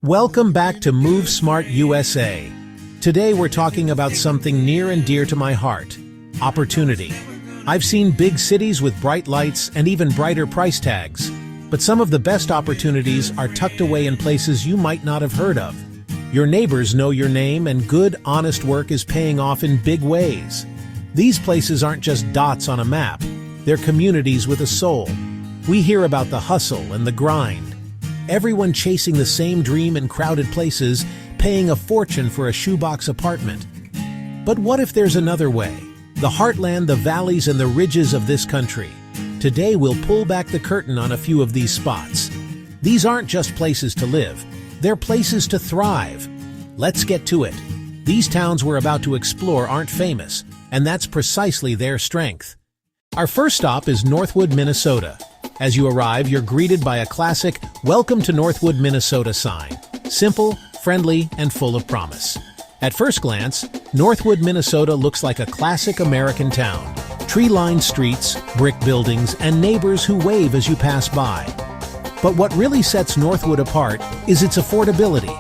Welcome back to Move Smart USA. Today we're talking about something near and dear to my heart: opportunity. I've seen big cities with bright lights and even brighter price tags, but some of the best opportunities are tucked away in places you might not have heard of. Your neighbors know your name, and good, honest work is paying off in big ways. These places aren't just dots on a map, they're communities with a soul. We hear about the hustle and the grind. Everyone chasing the same dream in crowded places, paying a fortune for a shoebox apartment. But what if there's another way? The heartland, the valleys, and the ridges of this country. Today we'll pull back the curtain on a few of these spots. These aren't just places to live, they're places to thrive. Let's get to it. These towns we're about to explore aren't famous, and that's precisely their strength. Our first stop is Northwood, Minnesota. As you arrive, you're greeted by a classic "Welcome to Northwood, Minnesota" sign. Simple, friendly, and full of promise. At first glance, Northwood, Minnesota looks like a classic American town. Tree-lined streets, brick buildings, and neighbors who wave as you pass by. But what really sets Northwood apart is its affordability.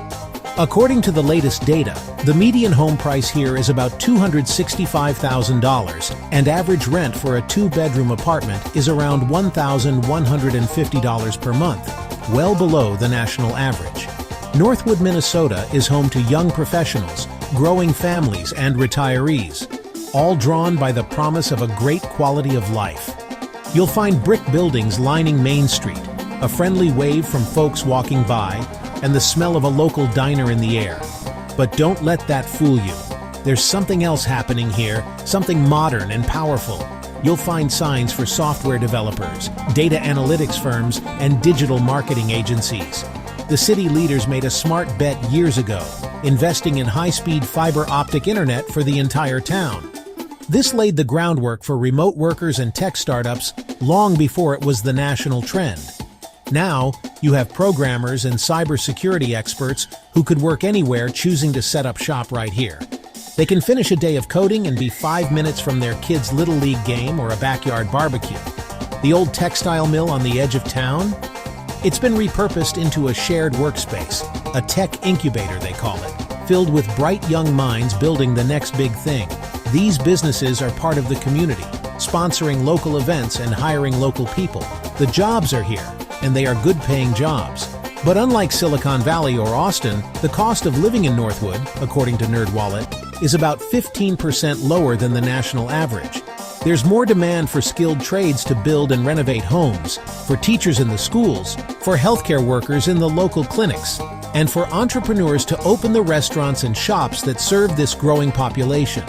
According to the latest data, the median home price here is about $265,000, and average rent for a two-bedroom apartment is around $1,150 per month, well below the national average. Northwood, Minnesota is home to young professionals, growing families, and retirees, all drawn by the promise of a great quality of life. You'll find brick buildings lining Main Street, a friendly wave from folks walking by, and the smell of a local diner in the air. But don't let that fool you. There's something else happening here, something modern and powerful. You'll find signs for software developers, data analytics firms, and digital marketing agencies. The city leaders made a smart bet years ago, investing in high-speed fiber optic internet for the entire town. This laid the groundwork for remote workers and tech startups long before it was the national trend. Now, you have programmers and cybersecurity experts who could work anywhere, choosing to set up shop right here. They can finish a day of coding and be 5 minutes from their kids' Little League game or a backyard barbecue. The old textile mill on the edge of town? It's been repurposed into a shared workspace, a tech incubator they call it, filled with bright young minds building the next big thing. These businesses are part of the community, sponsoring local events and hiring local people. The jobs are here, and they are good-paying jobs. But unlike Silicon Valley or Austin, the cost of living in Northwood, according to NerdWallet, is about 15% lower than the national average. There's more demand for skilled trades to build and renovate homes, for teachers in the schools, for healthcare workers in the local clinics, and for entrepreneurs to open the restaurants and shops that serve this growing population.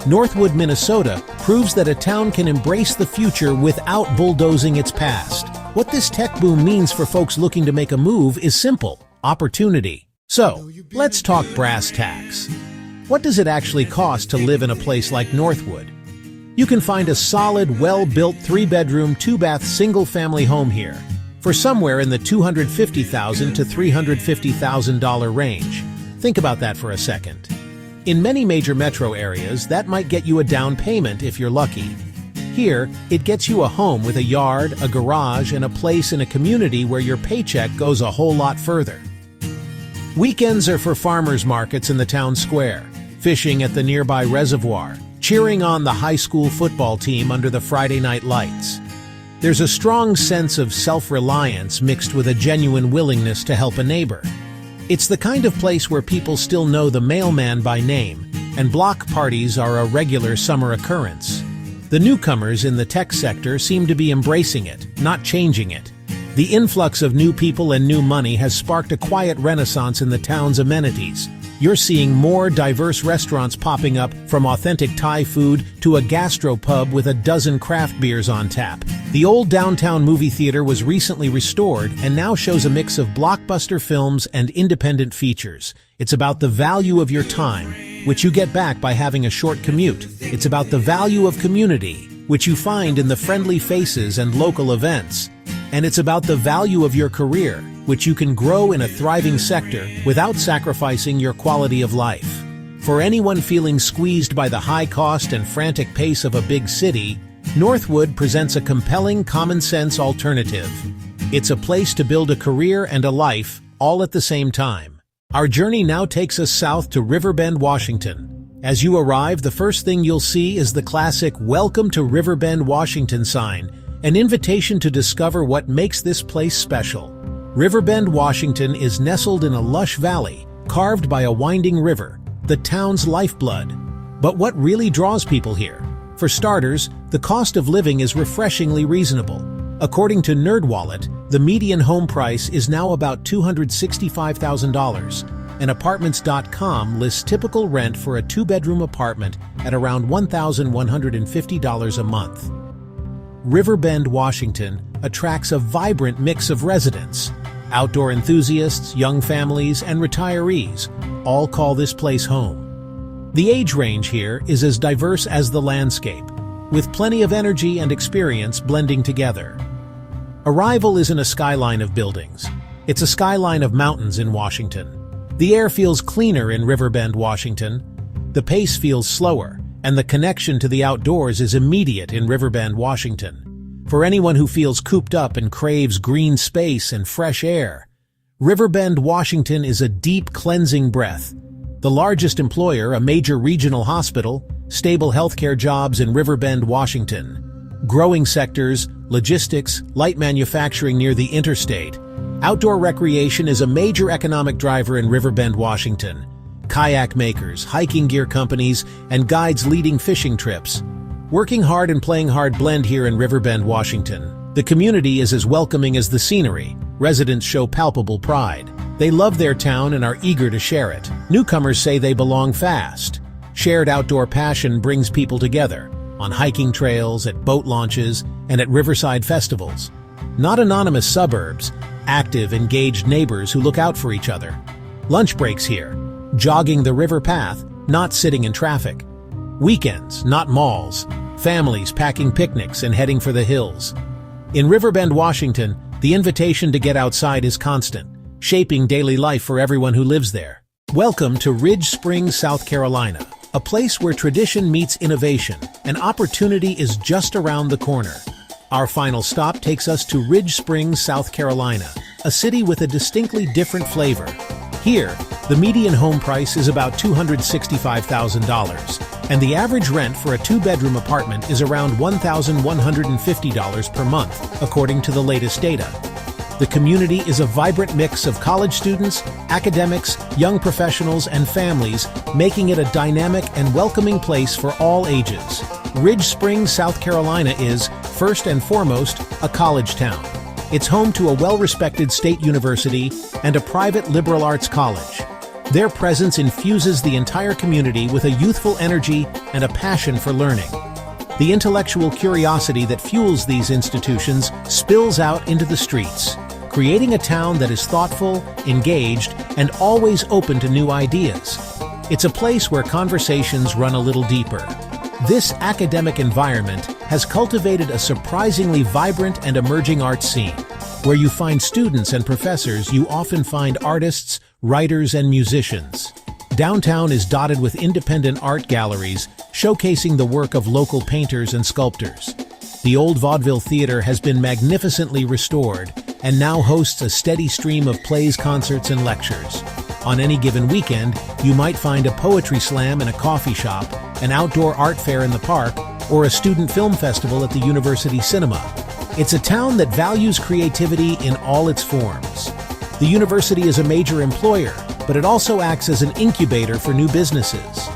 Northwood, Minnesota proves that a town can embrace the future without bulldozing its past. What this tech boom means for folks looking to make a move is simple: opportunity. So, let's talk brass tacks. What does it actually cost to live in a place like Northwood? You can find a solid, well-built 3-bedroom, 2-bath single-family home here for somewhere in the $250,000 to $350,000 range. Think about that for a second. In many major metro areas, that might get you a down payment if you're lucky. Here, it gets you a home with a yard, a garage, and a place in a community where your paycheck goes a whole lot further. Weekends are for farmers markets in the town square, fishing at the nearby reservoir, cheering on the high school football team under the Friday night lights. There's a strong sense of self-reliance mixed with a genuine willingness to help a neighbor. It's the kind of place where people still know the mailman by name, and block parties are a regular summer occurrence. The newcomers in the tech sector seem to be embracing it, not changing it. The influx of new people and new money has sparked a quiet renaissance in the town's amenities. You're seeing more diverse restaurants popping up, from authentic Thai food to a gastropub with a dozen craft beers on tap. The old downtown movie theater was recently restored and now shows a mix of blockbuster films and independent features. It's about the value of your time, which you get back by having a short commute. It's about the value of community, which you find in the friendly faces and local events. And it's about the value of your career, which you can grow in a thriving sector without sacrificing your quality of life. For anyone feeling squeezed by the high cost and frantic pace of a big city, Northwood presents a compelling, common-sense alternative. It's a place to build a career and a life all at the same time. Our journey now takes us south to Riverbend, Washington. As you arrive, the first thing you'll see is the classic "Welcome to Riverbend, Washington" sign, an invitation to discover what makes this place special. Riverbend, Washington is nestled in a lush valley, carved by a winding river, the town's lifeblood. But what really draws people here? For starters, the cost of living is refreshingly reasonable. According to NerdWallet, the median home price is now about $265,000, and Apartments.com lists typical rent for a two-bedroom apartment at around $1,150 a month. Riverbend, Washington attracts a vibrant mix of residents. Outdoor enthusiasts, young families, and retirees all call this place home. The age range here is as diverse as the landscape, with plenty of energy and experience blending together. Arrival isn't a skyline of buildings. It's a skyline of mountains in Washington. The air feels cleaner in Riverbend, Washington. The pace feels slower, and the connection to the outdoors is immediate in Riverbend, Washington. For anyone who feels cooped up and craves green space and fresh air, Riverbend, Washington is a deep, cleansing breath. The largest employer, a major regional hospital, stable healthcare jobs in Riverbend, Washington. Growing sectors, logistics, light manufacturing near the interstate. Outdoor recreation is a major economic driver in Riverbend, Washington. Kayak makers, hiking gear companies, and guides leading fishing trips. Working hard and playing hard blend here in Riverbend, Washington. The community is as welcoming as the scenery. Residents show palpable pride. They love their town and are eager to share it. Newcomers say they belong fast. Shared outdoor passion brings people together, on hiking trails, at boat launches, and at riverside festivals. Not anonymous suburbs, active, engaged neighbors who look out for each other. Lunch breaks here, jogging the river path, not sitting in traffic. Weekends, not malls. Families packing picnics and heading for the hills. In Riverbend, Washington, the invitation to get outside is constant, shaping daily life for everyone who lives there. Welcome to Ridge Springs, South Carolina, a place where tradition meets innovation, and opportunity is just around the corner. Our final stop takes us to Ridge Springs, South Carolina, a city with a distinctly different flavor. Here, the median home price is about $265,000, and the average rent for a two-bedroom apartment is around $1,150 per month, according to the latest data. The community is a vibrant mix of college students, academics, young professionals, and families, making it a dynamic and welcoming place for all ages. Ridge Springs, South Carolina is, first and foremost, a college town. It's home to a well-respected state university and a private liberal arts college. Their presence infuses the entire community with a youthful energy and a passion for learning. The intellectual curiosity that fuels these institutions spills out into the streets, creating a town that is thoughtful, engaged, and always open to new ideas. It's a place where conversations run a little deeper. This academic environment has cultivated a surprisingly vibrant and emerging arts scene. Where you find students and professors, you often find artists, writers, and musicians. Downtown is dotted with independent art galleries, showcasing the work of local painters and sculptors. The old Vaudeville Theater has been magnificently restored and now hosts a steady stream of plays, concerts, and lectures. On any given weekend, you might find a poetry slam in a coffee shop, an outdoor art fair in the park, or a student film festival at the university cinema. It's a town that values creativity in all its forms. The university is a major employer, but it also acts as an incubator for new businesses.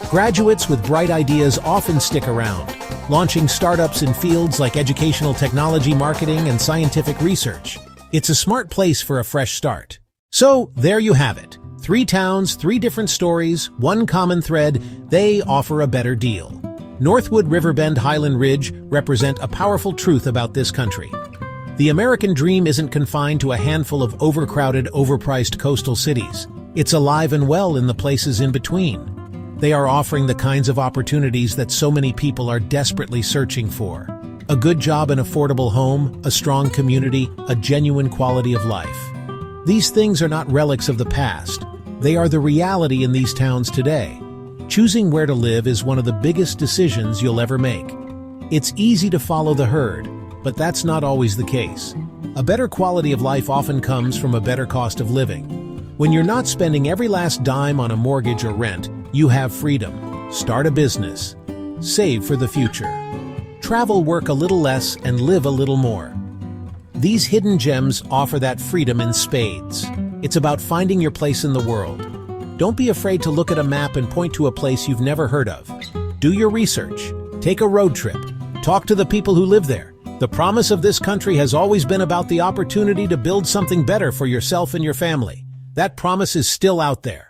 Graduates with bright ideas often stick around, launching startups in fields like educational technology, marketing, and scientific research. It's a smart place for a fresh start. So, there you have it. 3 towns, 3 different stories, one common thread: they offer a better deal. Northwood, Riverbend, Highland Ridge represent a powerful truth about this country. The American dream isn't confined to a handful of overcrowded, overpriced coastal cities. It's alive and well in the places in between. They are offering the kinds of opportunities that so many people are desperately searching for. A good job, an affordable home, a strong community, a genuine quality of life. These things are not relics of the past. They are the reality in these towns today. Choosing where to live is one of the biggest decisions you'll ever make. It's easy to follow the herd, But that's not always the case. A better quality of life often comes from a better cost of living. When you're not spending every last dime on a mortgage or rent, you have freedom. Start a business. Save for the future. Travel, work a little less, and live a little more. These hidden gems offer that freedom in spades. It's about finding your place in the world. Don't be afraid to look at a map and point to a place you've never heard of. Do your research. Take a road trip. Talk to the people who live there. The promise of this country has always been about the opportunity to build something better for yourself and your family. That promise is still out there.